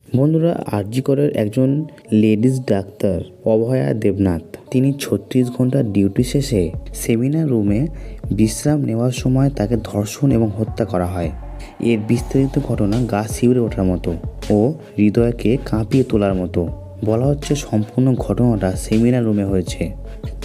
বন্ধুরা, আরজি করের একজন লেডিস ডাক্তার অভয়া দেবনাথ, তিনি ৩৬ ঘন্টা ডিউটি শেষে সেমিনার রুমে বিশ্রাম নেওয়ার সময় তাকে ধর্ষণ এবং হত্যা করা হয়। এর বিস্তারিত ঘটনা গা শিউরে ওঠার মতো ও হৃদয়কে কাঁপিয়ে তোলার মতো। বলা হচ্ছে সম্পূর্ণ ঘটনাটা সেমিনার রুমে হয়েছে।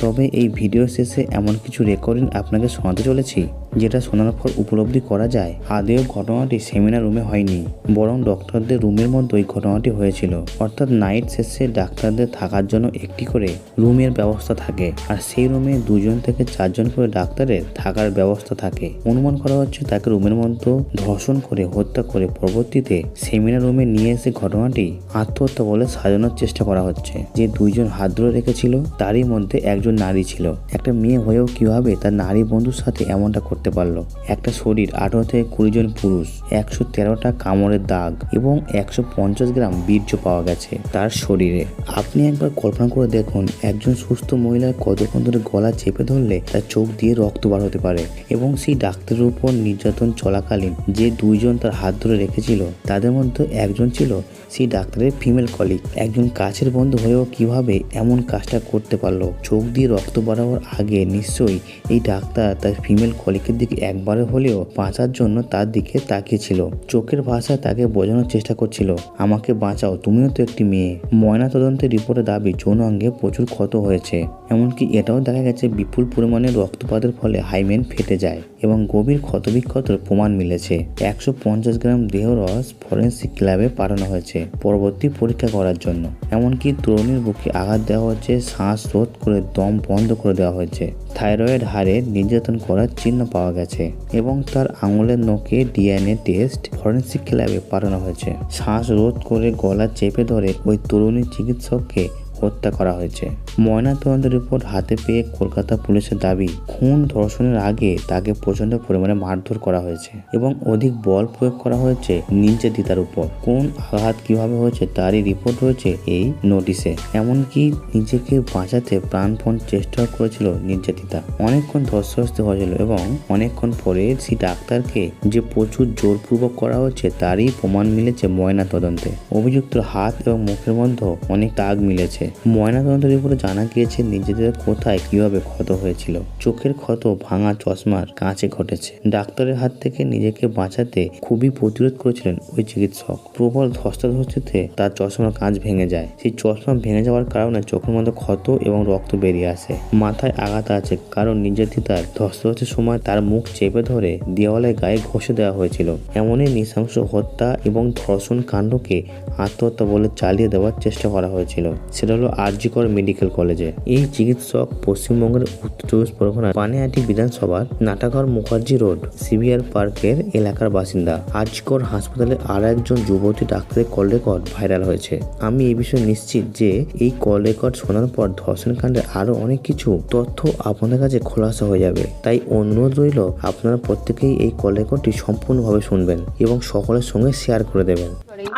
তবে এই ভিডিও শেষে এমন কিছু রেকর্ডিং আপনাকে শোনাতে চলেছি যেটা শোনার পর উপলব্ধি করা যায় আদেও ঘটনাটি সেমিনার রুমে হয়নি, বরং ডক্টরদের রুমের মধ্যে এই ঘটনাটি হয়েছিল। অর্থাৎ নাইট শেষে ডাক্তারদের থাকার জন্য একটি করে রুমের ব্যবস্থা থাকে, আর সেই রুমে 2 থেকে 4 করে ডাক্তারের থাকার ব্যবস্থা থাকে। অনুমান করা হচ্ছে তাকে রুমের মধ্যে ধর্ষণ করে হত্যা করে পরবর্তীতে সেমিনার রুমে নিয়ে এসে ঘটনাটি আত্মহত্যা বলে সাজানোর চেষ্টা করা হচ্ছে। যে 2 হাত ধরে রেখেছিল তারই মধ্যে একজন নারী ছিল। একটা মেয়ে হয়েও কিভাবে তার নারী বন্ধুর সাথে এমনটা করতে পারলো? একটা শরীর, 18 থেকে 20 জন পুরুষ, 113টা কামড়ের দাগ এবং 150 গ্রাম বীর্য পাওয়া গেছে তার শরীরে। আপনি একবার কল্পনা করে দেখুন, একজন সুস্থ মহিলার কতক্ষণ ধরে গলা চেপে ধরলে তার চোখ দিয়ে রক্ত বার হতে পারে। এবং সেই ডাক্তারের উপর নির্যাতন চলাকালীন যে 2 তার হাত ধরে রেখেছিল তাদের মধ্যে একজন ছিল সেই ডাক্তারের ফিমেল কলিগ। একজন কাছের বন্ধু হয়েও কিভাবে এমন কাজটা করতে পারলো? চোখ দিয়ে রক্ত বাড়াবার আগে নিশ্চয়ই এই ডাক্তার তার ফিমেল কলিগের দিকে একবারে হলেও বাঁচার জন্য তার দিকে তাকিয়েছিল। চোখের ভাষায় তাকে বোঝানোর চেষ্টা করছিল, আমাকে বাঁচাও, তুমিও তো একটি মেয়ে। ময়না তদন্তের রিপোর্টে দাবি যৌন অঙ্গে প্রচুর ক্ষত হয়েছে। এমনকি এটাও দেখা গেছে বিপুল পরিমাণে রক্তপাতের ফলে হাইমেন ফেটে যায় এবং গভীর ক্ষতবিক্ষতের প্রমাণ মিলেছে। 150 গ্রাম দেহরস ফরেন্সিক ল্যাবে পাঠানো হয়েছে পরবর্তী পরীক্ষা করার জন্য। এমনকি তরুণীর বুকে আঘাত দেওয়া হচ্ছে, শ্বাস রোধ করে দম বন্ধ করে দেওয়া হয়েছে। থাইরয়েড হাড়ে নির্যাতন করার চিহ্ন পাওয়া গেছে এবং তার আঙুলের নখে ডিএনএ টেস্ট ফরেন্সিক ল্যাবে পাঠানো হয়েছে। শ্বাস রোধ করে গলা চেপে ধরে ওই তরুণী চিকিৎসককে হত্যা করা হয়েছে। ময়নাতদন্তের রিপোর্ট হাতে পেয়ে কলকাতা পুলিশের দাবি, খুন ধর্ষণের আগে তাকে প্রচন্ড পরিমাণে মারধর করা হয়েছে এবং অধিক বল প্রয়োগ করা হয়েছে নির্যাতিতার উপর। কোন আঘাত কিভাবে হয়েছে তারই রিপোর্ট হয়েছে এই নোটিশে। এমনকি নিজেকে বাঁচাতে প্রাণপণ চেষ্টা করেছিল নির্যাতিতা। অনেকক্ষণ ধস্তাধস্তি হয়েছিল এবং অনেকক্ষণ পরে সেই ডাক্তারকে যে প্রচুর জোরপূর্বক করা হচ্ছে তারই প্রমাণ মিলেছে ময়না তদন্তে। অভিযুক্ত হাত এবং মুখের মধ্যে অনেক দাগ মিলেছে। ময়নাতদন্তের রিপোর্টে জানা গিয়েছে নির্যাতিতার কোথায় কিভাবে ক্ষত হয়েছিল। চোখের ক্ষত ভাঙা চশমার কাঁচে ঘটেছে। ডাক্তারের হাত থেকে নিজেকে বাঁচাতে খুবই প্রতিরোধ করেছিলেন ওই চিকিৎসক। প্রবল ধস্তাধস্তিতে তার চশমার কাঁচ ভেঙে যায়। সেই চশমা ভেঙে যাওয়ার কারণে চোখের মধ্যে ক্ষত এবং রক্ত বেরিয়ে আসে। মাথায় আঘাত আছে কারণ নির্যাতিতার ধস্তাধস্তির সময় তার মুখ চেপে ধরে দেওয়ালের গায়ে ঘষে দেওয়া হয়েছিল। এমনই নৃশংস হত্যা এবং ধর্ষণ কাণ্ডকে আত্মহত্যা বলে চালিয়ে দেওয়ার চেষ্টা করা হয়েছিল। সেটা হলো আরজি কর মেডিকেল কলেজে। এই চিকিৎসক পশ্চিমবঙ্গের উত্তর 24 পরগনার পানিহাটি বিধানসভার নাটাঘর মুখার্জি রোড সিবিআর পার্কের এলাকার বাসিন্দা। আরজি কর হাসপাতালে আর একজন যুবতী ডাক্তারের কল রেকর্ড ভাইরাল হয়েছে। আমি এই বিষয়ে নিশ্চিত যে এই কল রেকর্ড শোনার পর ধর্ষণ কাণ্ডে আরো অনেক কিছু তথ্য আপনাদের কাছে খোলাসা হয়ে যাবে। তাই অনুরোধ রইল আপনারা প্রত্যেকেই এই কল রেকর্ডটি সম্পূর্ণভাবে শুনবেন এবং সকলের সঙ্গে শেয়ার করে দেবেন।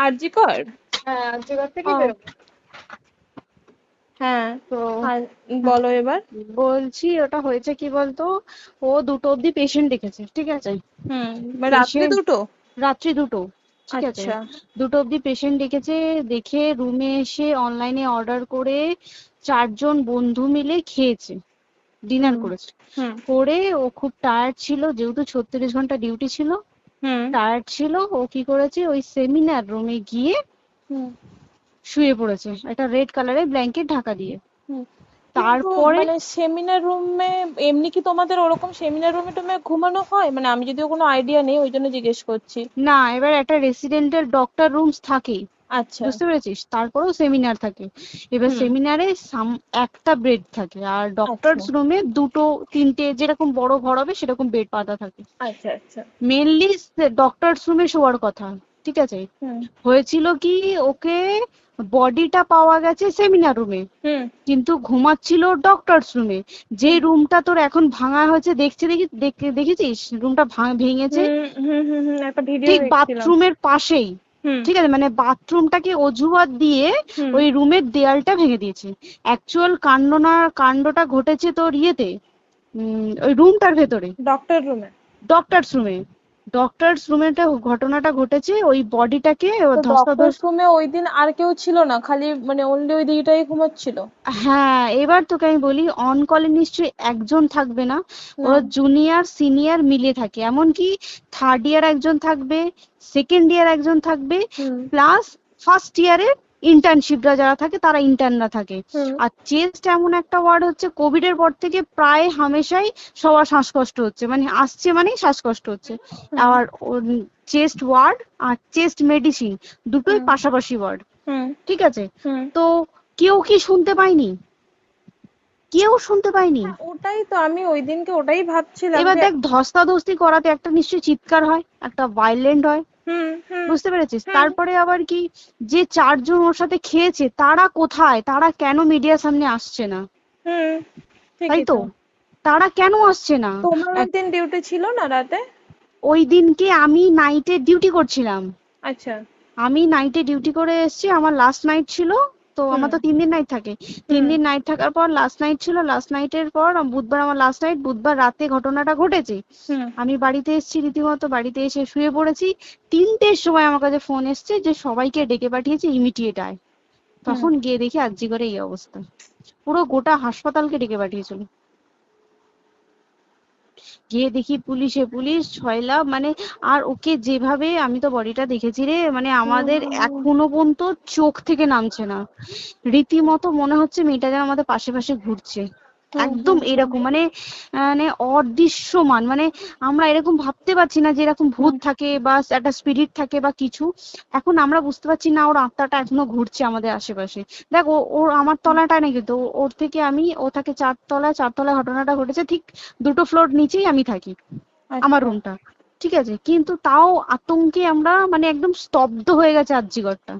আরজি কর, হ্যাঁ, আর্যগড় থেকে ও, বেরোবো। হ্যাঁ, তো আর বলো এবার। বলছি ওটা হয়েছে কি বলতো, ও 2টো অব্দি পেশেন্ট দেখেছে, ঠিক আছে? রাত্রে পেশেন্ট 2টো? রাত্রি 2টো, ঠিক আছে? আচ্ছা। 2টো অব্দি পেশেন্ট দেখেছে, দেখে রুমে এসে অনলাইনে অর্ডার করে 4 বন্ধু মিলে খেয়েছে, ডিনার হুম করেছে। হুম করে ও খুব টায়ার্ড ছিল, যেহেতু 36 ঘন্টা ডিউটি ছিল, হুম টায়ার্ড ছিল। ও কি করেছে, ওই সেমিনার রুমে গিয়ে হুম শুয়ে পড়েছে একটা রেড কালারের ব্ল্যাঙ্কেট ঢাকা দিয়ে। হুম। কিন্তু তারপরে মানে সেমিনার রুমে এমনি কি তোমাদের ওরকম সেমিনার রুমে টুমে ঘুমানো হয়? মানে আমি যদিও কোনো আইডিয়া নেই, ওই জন্য জিজ্ঞেস করছি। না, এবার একটা রেসিডেন্টাল ডক্টর রুমস থাকেই, আচ্ছা। বুঝতে পেরেছিস? তারপরেও সেমিনার থাকে। এবার হুম। সেমিনারে একটা বেড থাকে, আর আচ্ছা ডক্টরস রুমে 2-3টে, যেরকম বড় ঘর হবে সেরকম বেড পাতা থাকে। আচ্ছা আচ্ছা। মেনলি ডক্টরস রুমে শোয়ার কথা, ঠিক আছে? হুম হয়েছিল কি, ওকে বডিটা পাওয়া গেছে সেমিনার রুমে, হুম কিন্তু ঘুমাচ্ছিল ডক্টরস রুমে। যে হুম রুমটা তোর এখন ভাঙা হয়েছে, দেখেছিস রুমটা ভেঙেছে, একটা ভিডিও ঠিক দেখছিলাম। বাথরুমের পাশেই, হুম ঠিক আছে? মানে বাথরুমটাকে অজুহাত দিয়ে হুম ওই রুমের দেয়ালটা ভেঙে দিয়েছে। অ্যাকচুয়াল কাণ্ডটা ঘটেছে তোর ইয়েতে, ওই রুমটার ভেতরে, ডক্টর রুমে। ডক্টরস রুমে। ডক্টরস রুমে ঘটনাটা ঘটেছে, ওই বডিটাকে তো ধস্তাধস্তি। ডক্টরস রুমে ওই দিন আর কেউ ছিল না, খালি মানে অনলি ওই দিদিটাই ঘুমাচ্ছিল? হ্যাঁ, এবার তোকে আমি বলি, অন কলে নিশ্চয়ই একজন থাকবে না, না। ওরা জুনিয়র সিনিয়র মিলিয়ে থাকে, এমনকি থার্ড ইয়ার একজন থাকবে, সেকেন্ড ইয়ার একজন থাকবে, হুম প্লাস ফার্স্ট ইয়ারের ইন্টার্নশিপরা যারা থাকে তারা ইন্টার্নরা থাকে। হুম আর চেস্ট এমন একটা ওয়ার্ড হচ্ছে, কোভিড এর পর থেকে প্রায় হামেশাই সবার শ্বাসকষ্ট হচ্ছে, মানে আসছে মানেই শ্বাসকষ্ট হচ্ছে। হুম আর চেস্ট ওয়ার্ড আর চেস্ট মেডিসিন দুটোই হুম পাশাপাশি ওয়ার্ড, হুম ঠিক আছে? হুম। তো কেউ কি শুনতে পায়নি? কেউ শুনতে পায়নি। হ্যাঁ, ওটাই তো আমি ওই দিনকে ওটাই ভাবছিলাম এবার যে। দেখ, ধস্তাধস্তি করাতে একটা নিশ্চয়ই চিৎকার হয়, একটা ভাইলেন্ট হয়, হুম হুম বুঝতে পেরেছিস? হুম তারপরে আবার কি, যে চারজন ওর সাথে খেয়েছে তারা কোথায়, তারা কেন মিডিয়ার সামনে আসছে না? হুম। তাই ঠিকই তো, তো। তারা কেন আসছে না? তোমার ওই এক- দিন ডিউটি ছিল না রাতে? ওই দিনকে আমি নাইটে ডিউটি করছিলাম, আচ্ছা। আমি নাইটে ডিউটি করে এসেছি, আমার লাস্ট নাইট ছিল। তো হুম আমার তো 3 দিন নাইট থাকে, 3 দিন নাইট থাকার পর লাস্ট নাইট ছিল, লাস্ট নাইটের পর বুধবার আমার লাস্ট নাইট, বুধবার রাতে ঘটনাটা ঘটেছে। হুম আমি বাড়িতে এসেছি, রীতিমতো বাড়িতে এসে শুয়ে পড়েছি। 3টের সময় আমার কাছে ফোন এসছে যে সবাইকে ডেকে পাঠিয়েছে, ইমিডিয়েট আয়। হুম। তখন গিয়ে দেখি আরজি করে এই অবস্থা, পুরো গোটা হাসপাতালকে ডেকে পাঠিয়েছিল। গিয়ে দেখি পুলিশে পুলিশ ছয়লা, মানে আর ওকে যেভাবে, আমি তো বডিটা দেখেছি রে, মানে আমাদের হুম এখনো পর্যন্ত চোখ থেকে নামছে না, রীতিমতো মনে হচ্ছে মেয়েটা যেন আমাদের পাশে পাশে ঘুরছে, হুম একদম হুম হুম এরকম, মানে মানে অদৃশ্যমান, মানে আমরা এরকম ভাবতে পারছি না যে এরকম ভূত হুম থাকে বা একটা স্পিরিট থাকে বা কিছু। এখন আমরা বুঝতে পারছি না ওর আত্মাটা এখনো ঘুরছে আমাদের আশেপাশে। দেখ, ওর আমার তলাটায় নাকি, তো ওর থেকে আমি, ও থাকে 4 তলায়, 4 তলায় ঘটনাটা ঘটেছে, ঠিক 2টো ফ্লোর নিচেই আমি থাকি, আমার আচ্ছা। রুমটা, ঠিক আছে? কিন্তু তাও আতঙ্কে আমরা মানে একদম স্তব্ধ হয়ে গেছে আরজিকরটা।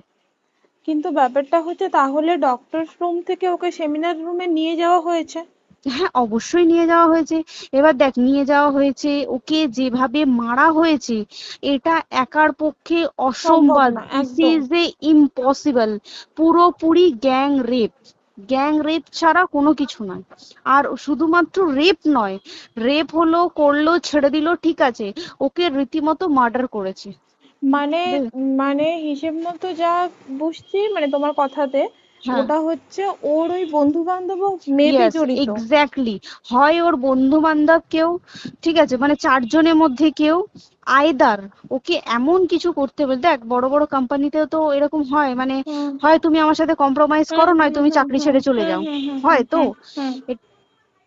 কিন্তু ব্যাপারটা হচ্ছে, তাহলে ডক্টরস রুম থেকে ওকে সেমিনার রুমে নিয়ে যাওয়া হয়েছে? হ্যাঁ, অবশ্যই নিয়ে যাওয়া হয়েছে। এবার দেখ, নিয়ে যাওয়া হয়েছে, ওকে যেভাবে মারা হয়েছে এটা একার পক্ষে সম্ভব অসম্ভব, না দিস একদম। ইজ এ ইম্পসিবল, পুরোপুরি গ্যাং রেপ, গ্যাং রেপ ছাড়া কোনো কিছু নয়। আর শুধুমাত্র রেপ নয়, রেপ হলো, করলো, ছেড়ে দিল, ঠিক আছে, ওকে রীতিমতো মার্ডার করেছে। মানে মানে হিসেব মতো যা বুঝছি মানে তোমার কথাতে, হ্যাঁ, ওটা হচ্ছে ওর ওই বন্ধু বান্ধবও মেবি ইয়েস, জড়িত। এক্স্যাক্টলি। হয় ওর বন্ধু বান্ধব কেউ, ঠিক আছে, মানে 4জনের মধ্যে কেউ, আইদার ওকে এমন কিছু করতে বলে। দেখ, বড় বড় কোম্পানিতেও তো এরকম হয়, মানে হুম হয় তুমি আমার সাথে কম্প্রোমাইজ হুম করো, নয় হুম তুমি হুম চাকরি হুম ছেড়ে চলে হুম যাও, হুম হুম হয় তো? হুম হুম এ-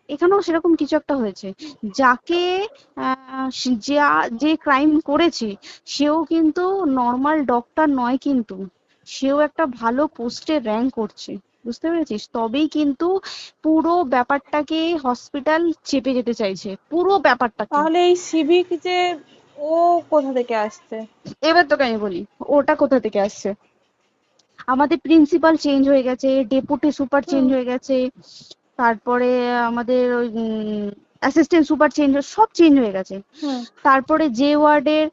এখানেও সেরকম কিছু একটা হয়েছে। যাকে যে ক্রাইম করেছে সেও কিন্তু নর্মাল ডক্টর নয়, কিন্তু সেও একটা ভালো পোস্টে র্যাঙ্ক করছে, বুঝতে পেরেছিস? তবেই কিন্তু পুরো ব্যাপারটাকে হসপিটাল চেপে যেতে চাইছে, পুরো ব্যাপারটাকে। তাহলে এই সিভিক যে, ও কোথা থেকে আসছে? এবার তোকে আমি বলি ওটা কোথা থেকে আসছে। আমাদের প্রিন্সিপাল চেঞ্জ হয়ে গেছে, ডেপুটি সুপার চেঞ্জ হুম হয়ে গেছে, তারপরে আমাদের ওই অ্যাসিস্ট্যান্ট সুপার চেঞ্জ, সব চেঞ্জ হয়ে গেছে। হুম তারপরে যে ওয়ার্ডের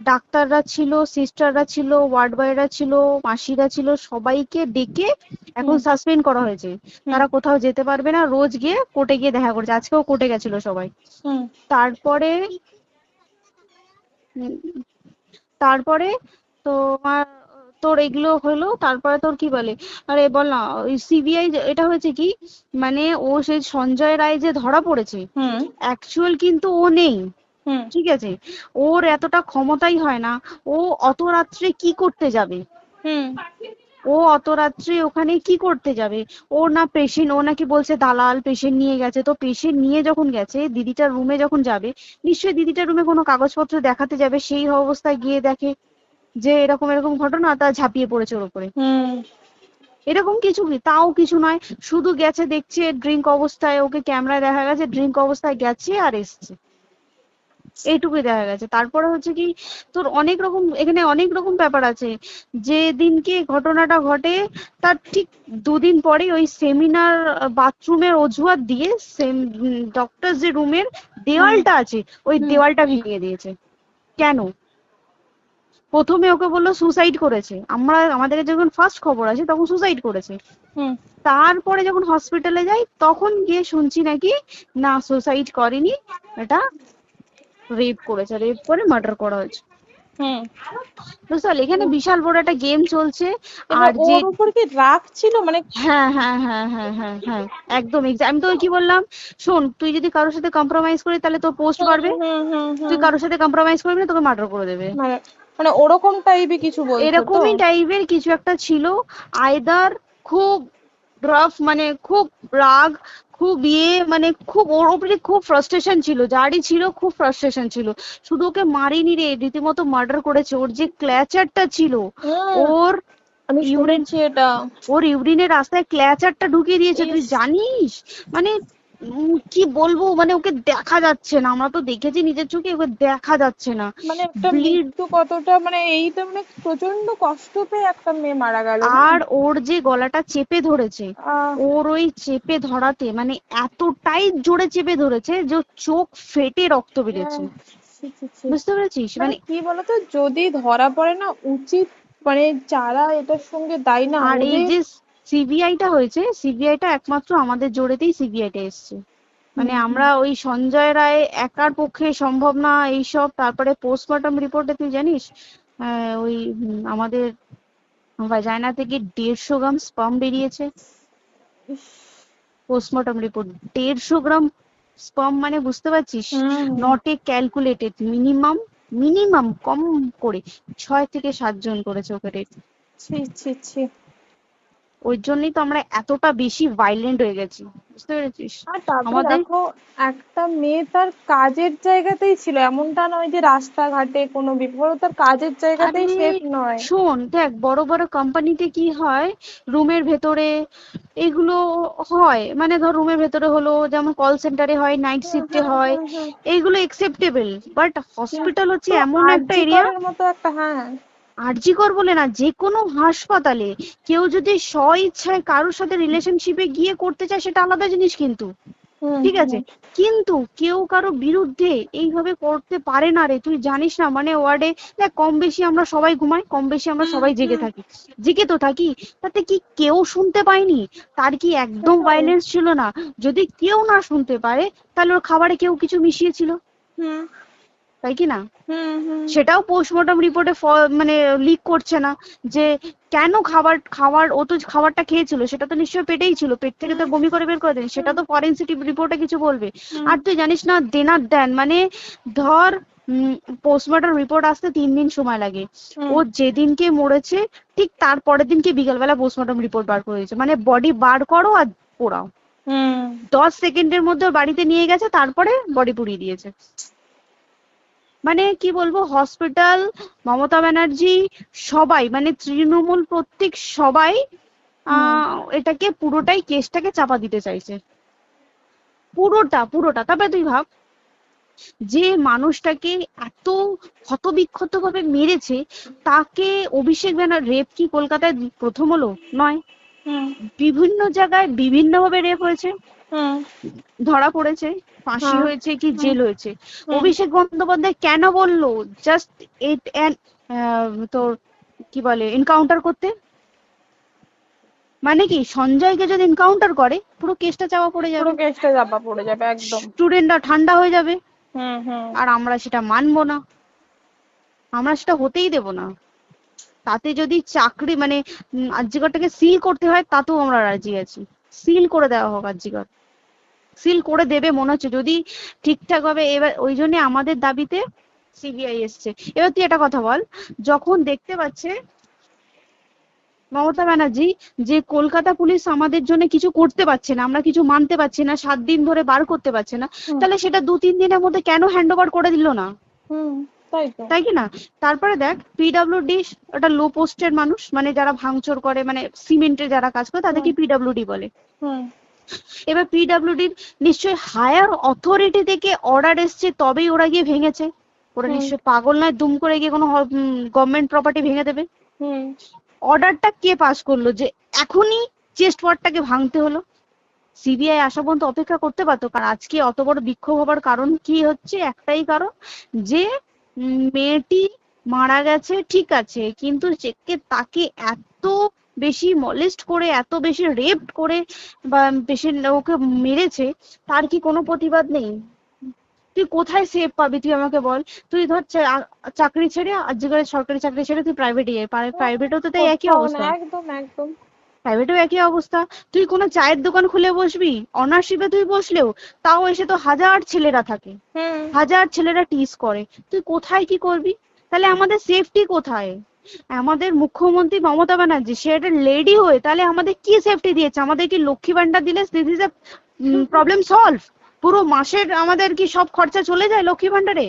ডাক্তাররা ছিল, সিস্টাররা ছিল, ওয়ার্ড বয়রা ছিল, মাসিরা ছিল, সবাইকে ডেকে এখন হুম সাসপেন্ড করা হয়েছে। হুম তারা কোথাও যেতে পারবে না, রোজ গিয়ে কোর্টে গিয়ে দেখা করছে, আজকেও কোর্টে গেছিল সবাই। হুম তারপরে উম, তারপরে তোমার, তোর এগুলো হলো, তারপরে তোর কি বলে, আরে বল না, ওই সিবিআই এটা হয়েছে কি, মানে ও সেই সঞ্জয় রায় যে ধরা পড়েছে, হুম অ্যাকচুয়াল কিন্তু ও নেই, হুম ঠিক আছে? ওর এতটা ক্ষমতাই হয় না। ও অত রাত্রে কি করতে যাবে? হুম ও অত রাত্রে ওখানে কি করতে যাবে? ও না পেশেন্ট, ও নাকি বলছে দালাল পেশেন্ট নিয়ে গেছে, তো পেশেন্ট নিয়ে যখন গেছে দিদিটার রুমে যখন যাবে, নিশ্চয়ই দিদিটার রুমে কোনো কাগজপত্র দেখাতে যাবে, সেই অবস্থায় গিয়ে দেখে যে এরকম এরকম ঘটনা, তা ঝাঁপিয়ে পড়েছে ওর উপরে। হুম। এরকম কিছু কি, তাও কিছু নয়, শুধু গেছে, দেখছে ড্রিঙ্ক অবস্থায়, ওকে ক্যামেরায় দেখা গেছে ড্রিঙ্ক অবস্থায় গেছে আর এসছে, এইটুকুই দেখা গেছে। তারপরে হচ্ছে কি, তোর অনেক রকম, এখানে অনেক রকম ব্যাপার আছে। যে দিনকে ঘটনাটা ঘটে তার ঠিক 2 দিন পরে ওই সেমিনার বাথরুমের অজুহাত দিয়ে সেম ডক্টর যে রুমের হুম দেওয়ালটা আছে ওই হুম দেওয়ালটা ভেঙে দিয়েছে। কেন? প্রথমে ওকে বললো সুসাইড করেছে, আমাদের যখন ফার্স্ট খবর আসে তখন সুসাইড করেছে। হুম তারপরে যখন হসপিটালে যাই তখন গিয়ে শুনছি নাকি না, সুসাইড করেনি, এটা রেপ করেছে, রেপ করে মার্ডার করা হয়েছে। হুম। বুঝতে পারলি, এখানে বিশাল বড় একটা গেম চলছে। এবার আর যে ওর উপর কি রাগ ছিল মানে? হ্যাঁ হ্যাঁ হ্যাঁ হ্যাঁ হ্যাঁ হ্যাঁ, একদম আমি তো কি বললাম, শোন তুই যদি কারোর সাথে কম্প্রোমাইজ করিস তাহলে তোর পোস্ট হুম বাড়বে, হুম হুম তুই হুম। কারোর সাথে কম্প্রোমাইজ করবি না তোকে মার্ডার করে দেবে। মানে মানে ওরকম টাইপই কিছু বলছো তো? এরকমই টাইপের কিছু একটা ছিল। আইদার খুব রাফ, মানে খুব রাগ, খুব মানে খুব ওর উপরে খুব ফ্রাস্ট্রেশন ছিল, যারই ছিল খুব ফ্রাস্ট্রেশন ছিল। শুধু ওকে মারিনি রে, রীতিমতো মার্ডার করেছে। ওর যে ক্ল্যাচারটা ছিল, হুম, ওর আমি ইউরিন, শুনেছি এটা। ওর ইউরিনের রাস্তায় ক্ল্যাচারটা ঢুকিয়ে দিয়েছে, তুই ইস। জানিস? মানে কি বলবো, মানে ওকে দেখা যাচ্ছে না, আমরা তো দেখেছি নিজের চোখে, ওকে দেখা যাচ্ছে না। মানে একটা ব্লিড, মৃত্যু কতটা, মানে এই তো মানে প্রচন্ড কষ্ট পেয়ে একটা মেয়ে মারা গেল না? আর ওর যে গলাটা চেপে ধরেছে, আহ ওর ওই চেপে ধরাতে মানে এতটাই জোরে চেপে ধরেছে যে ওর চোখ ফেটে রক্ত বেরিয়েছে। ছি, ছি, ছি। বুঝতে পেরেছিস? মানে মানে কি বলতো, যদি ধরা পড়ে না, উচিত মানে যারা এটার সঙ্গে দায়ী না আর এই ওদের। যে সিবিআইটা হয়েছে, সিবিআইটা একমাত্র আমাদের জোরেতেই সিবিআইটা এসছে। মানে আমরা ওই সঞ্জয় রায় একার পক্ষে সম্ভব না এইসব। তারপরে পোস্টমর্টম রিপোর্টে তুই জানিস ওই আমাদের ভাজাইনা থেকে 150 গ্রাম স্পার্ম বেরিয়েছে। পোস্টমর্টম রিপোর্ট 150 গ্রাম স্পার্ম, মানে বুঝতে পারছিস? হুম। Not a calculated, minimum minimum কম করে 6 থেকে 7 জন করেছে ওকে রেপ। ছি ছি ছি। ওই জন্যই তো আমরা এতটা বেশি ভাইলেন্ট হয়ে গেছি, বুঝতে পেরেছিস? আর তারপরে আমাদের দেখো, একটা মেয়ে তার কাজের জায়গাতেই ছিল, এমনটা নয় যে রাস্তাঘাটে কোনো বিপদ, ও তার কাজের জায়গাতেই আরে সেফ নয়। শোন দেখ, বড় বড় কোম্পানিতে কি হয়, রুমের ভেতরে এগুলো হয়, মানে ধর রুমের ভেতরে হলো, যেমন কল সেন্টারে হয়, নাইট হুম শিফটে হুম হয়, হুম হুম। এইগুলো একসেপ্টেবল। বাট হসপিটাল হচ্ছে কিন্তু এমন একটা আরজি এরিয়া, করের মতো একটা, হ্যাঁ। আরজি কর বলে না, যে কোনো হাসপাতালে কেউ যদি স্ব ইচ্ছায় কারোর সাথে রিলেশনশিপে গিয়ে করতে চায় সেটা আলাদা জিনিস কিন্তু, হুম ঠিক আছে? হুম কিন্তু কেউ কারো বিরুদ্ধে এইভাবে করতে পারে না রে, তুই জানিস না? মানে ওয়ার্ডে দেখ, কম বেশি আমরা সবাই ঘুমাই, কম বেশি আমরা হুম সবাই জেগে হুম। থাকি, জেগে তো থাকি। তাতে কি কেউ শুনতে পায়নি? তার কি একদম সেটাই। ভাইলেন্স ছিল না? যদি কেউ না শুনতে পারে তাহলে ওর খাবারে কেউ কিছু মিশিয়েছিল, হুম তাই কি না? হুম হুম সেটাও পোস্টমর্টম রিপোর্টে মানে লিক করছে না যে কেন খাবার খাবার ও তো খাবারটা খেয়েছিল, সেটা তো নিশ্চয়ই পেটেই ছিল, পেট থেকে তো হুম বমি করে বের করে দেন, সেটা হুম তো ফরেনসিক রিপোর্টে কিছু বলবে। হুম আর তুই জানিস না, দেনার দেন মানে ধর পোস্টমর্টম রিপোর্ট আসতে 3 দিন সময় লাগে। হুম ও যেদিনকে মরেছে ঠিক তার পরের দিনকে বিকালবেলা পোস্টমর্টম রিপোর্ট বার করে দিয়েছে, মানে বডি বার করো আর পোড়াও, হুম। 10 সেকেন্ডের মধ্যে ওর বাড়িতে নিয়ে গেছে, তারপরে বডি পুড়িয়ে দিয়েছে। মানে কি বলবো, হসপিটাল, মমতা ব্যানার্জি, সবাই মানে তৃণমূল প্রত্যেক সবাই হুম। এটাকে পুরোটাই কেসটাকে চাপা দিতে চাইছে, পুরোটা পুরোটা। তবে তুই ভাব, যে মানুষটাকে এত ক্ষতবিক্ষত ভাবে মেরেছে, তাকে অভিষেক ব্যানার রেপ কি কলকাতায় প্রথম হলো? নয়, হুম বিভিন্ন জায়গায় বিভিন্ন ভাবে রেপ হয়েছে, হুম। ধরা পড়েছে, ফাঁসি হ্যাঁ। হয়েছে কি হুম জেল হয়েছে। হুম অভিষেক বন্দ্যোপাধ্যায় কেন বললো জাস্ট ইট তোর কি বলে এনকাউন্টার করতে? মানে কি সঞ্জয়কে যদি এনকাউন্টার করে পুরো কেসটা চাপা পড়ে পুরো যাবে, কেসটা চাপা পড়ে যাবে একদম। স্টুডেন্টরা ঠান্ডা হয়ে যাবে, হুম হুম আর আমরা সেটা মানবো না, আমরা সেটা হতেই দেব না। তাতে যদি চাকরি মানে আরজিকরটাকে সিল করতে হয় তাতেও আমরা রাজি আছি, সিল করে দেওয়া হোক আরজিকর, সিল করে দেবে মনে হচ্ছে যদি ঠিকঠাক ভাবে। এবার ওই জন্য আমাদের দাবিতে সিবিআই এসছে। এবার তুই একটা কথা বল, যখন দেখতে পাচ্ছে মমতা ব্যানার্জি যে কলকাতা পুলিশ আমাদের জন্য কিছু করতে পারছে না, আমরা কিছু মানতে পারছি না, 7 দিন ধরে বার করতে পারছে না, হুম তাহলে সেটা 2-3 দিনের মধ্যে কেন হ্যান্ড ওভার করে দিল না? হুম। তাই তো। তাই কি না? তারপরে দেখ, পিডব্লিউডি ওটা লো পোস্টের মানুষ, মানে যারা ভাঙচুর করে, মানে সিমেন্টের যারা কাজ করে তাদেরকে হুম পিডব্লিউডি বলে। হুম এবার পিডব্লিউডির নিশ্চয়ই হায়ার অথরিটি থেকে অর্ডার এসছে তবেই ওরা গিয়ে ভেঙেছে, ওরা হুম নিশ্চয়ই পাগল নয় দুম করে গিয়ে কোনো গভর্নমেন্ট প্রপার্টি ভেঙে দেবে। হুম। অর্ডারটা কে পাস করলো যে এখনই চেস্ট ওয়ার্ডটাকে ভাঙতে হলো? সিবিআই আসা পর্যন্ত অপেক্ষা করতে পারতো। কারণ আজকে অত বড় বিক্ষোভ হবার কারণ কি হচ্ছে, একটাই কারণ, যে মেয়েটি মারা গেছে ঠিক আছে, কিন্তু তাকে এত বেশি মলেস্ট করে, এত বেশি রেপ করে বা বেশি ওকে মেরেছে, তার কি কোনো প্রতিবাদ নেই? তুই কোথায় সেভ পাবি তুই আমাকে বল। তুই ধর চাকরি ছেড়ে আজকের সরকারি চাকরি ছেড়ে তুই প্রাইভেটে যাই, প্রাইভেটেও তো তাই একই কোথাও না, অবস্থা, একদম একদম। প্রাইভেটেও একই অবস্থা। তুই কোনো চায়ের দোকান খুলে বসবি, অনার্সশিপে তুই বসলেও তাও এসে তো হাজার ছেলেরা থাকে, হুম। হাজার ছেলেরা টিজ করে, তুই কোথায় কি করবি? তাহলে আমাদের সেফটি কোথায়? আমাদের মুখ্যমন্ত্রী মমতা ব্যানার্জি সে একটা লেডি হয়ে তাহলে আমাদের কি সেফটি দিয়েছে? আমাদের কি লক্ষ্মী ভান্ডার দিলে this is a problem solve? পুরো মাসের আমাদের কি সব খরচা চলে যায় লক্ষ্মী ভান্ডারে?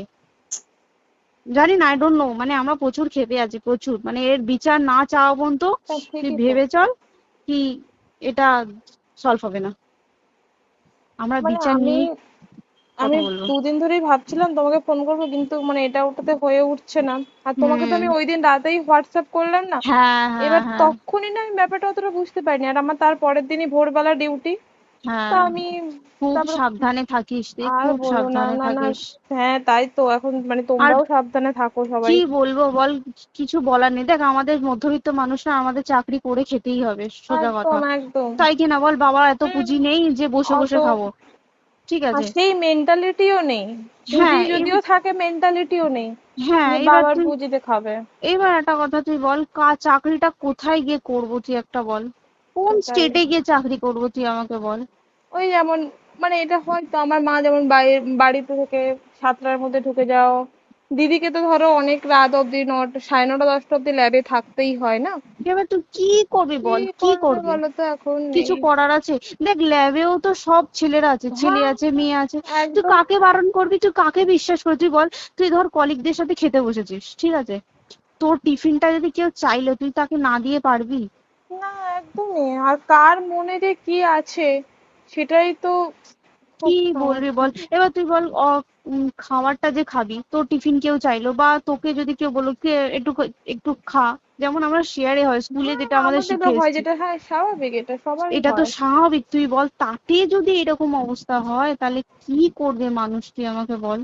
জানি না, আই ডোন্ট নো, মানে আমরা প্রচুর ক্ষেপে আছি, প্রচুর, মানে এর বিচার না চাওয়া পর্যন্ত তা তুই ঠিকই তো। ভেবে চল কি এটা সলভ হবে না। আমরা মানে বিচার আমি নিয়ে আমি কথা বলবো। দুদিন ধরেই ভাবছিলাম তোমাকে ফোন করবো, কিন্তু মানে এটা ওটাতে হয়ে উঠছে না। আর তোমাকে তো হুম। আমি ওই দিন রাতেই হোয়াটসঅ্যাপ করলাম না, হ্যাঁ হ্যাঁ এবার হ্যাঁ তখনই না আমি ব্যাপারটা অতটা বুঝতে পারিনি। আর আমার তার পরের দিনই ভোরবেলা ডিউটি। তা হ্যাঁ। আমি খুব তারপরে সাবধানে থাকিস তুই, আর খুব বলো না, সাবধানে না না। থাকিস। হ্যাঁ তাই তো, এখন মানে আর তোমরাও সাবধানে থাকো সবাই। কি বলবো বল, কিছু বলার নেই। দেখ আমাদের মধ্যবিত্ত মানুষরা আমাদের চাকরি করে খেতেই হবে, সোজা কথা। একদম একদম। তাই কি না বল, বাবার এত হুম। পুঁজি নেই যে বসে অত বসে খাবো, ঠিক আর আছে। সেই মেন্টালিটিও নেই। পুঁজি হ্যাঁ যদিও থাকে, মেন্টালিটিও নেই হ্যাঁ যে এবার বাবার তুই, পুঁজিতে খাবে। এবার একটা কথা তুই বল, চাকরিটা কোথায় গিয়ে করবো তুই একটা বল, কোন সেটাই। স্টেটে গিয়ে চাকরি করবো তুই আমাকে বল। ওই যেমন মানে এটা হয়তো আমার মা যেমন বাড়িতে থেকে 7টার মধ্যে ঢুকে যাও, দিদিকে তো ধরো অনেক রাত অব্দি 9টা, 9:30, 10টা অব্দি ল্যাবে থাকতেই হয় না। এবার তুই কি করবি কি বল, কি করবে করবি? বলো তো এখন কিছু এই। করার আছে? দেখ ল্যাবেও তো সব ছেলেরা আছে, ছেলে হ্যাঁ আছে মেয়ে আছে। তুই একদম। কাকে বারণ করবি, তুই কাকে বিশ্বাস করবি তুই বল। তুই ধর কলিগদের সাথে খেতে বসেছিস, ঠিক আছে, তোর টিফিনটা যদি কেউ চাইলো তুই তাকে না দিয়ে পারবি? না একদমই। আর কার মনে যে কি আছে সেটাই তো খুব কি বলবি সমস্যা। বল। এবার তুই বল খাবারটা যে খাবি, তোর টিফিন কেউ চাইলো বা তোকে যদি কেউ বললো কে একটু একটু খা, যেমন আমরা শেয়ারে হয় স্কুলে হ্যাঁ যেটা আমাদের শিখে আমাদেরও হয় এসেছি, যেটা, হ্যাঁ স্বাভাবিক, এটা সবারই এটা তো হয়। স্বাভাবিক। তুই বল তাতে যদি এরকম অবস্থা হয় তাহলে কি করবে মানুষ তুই আমাকে বল।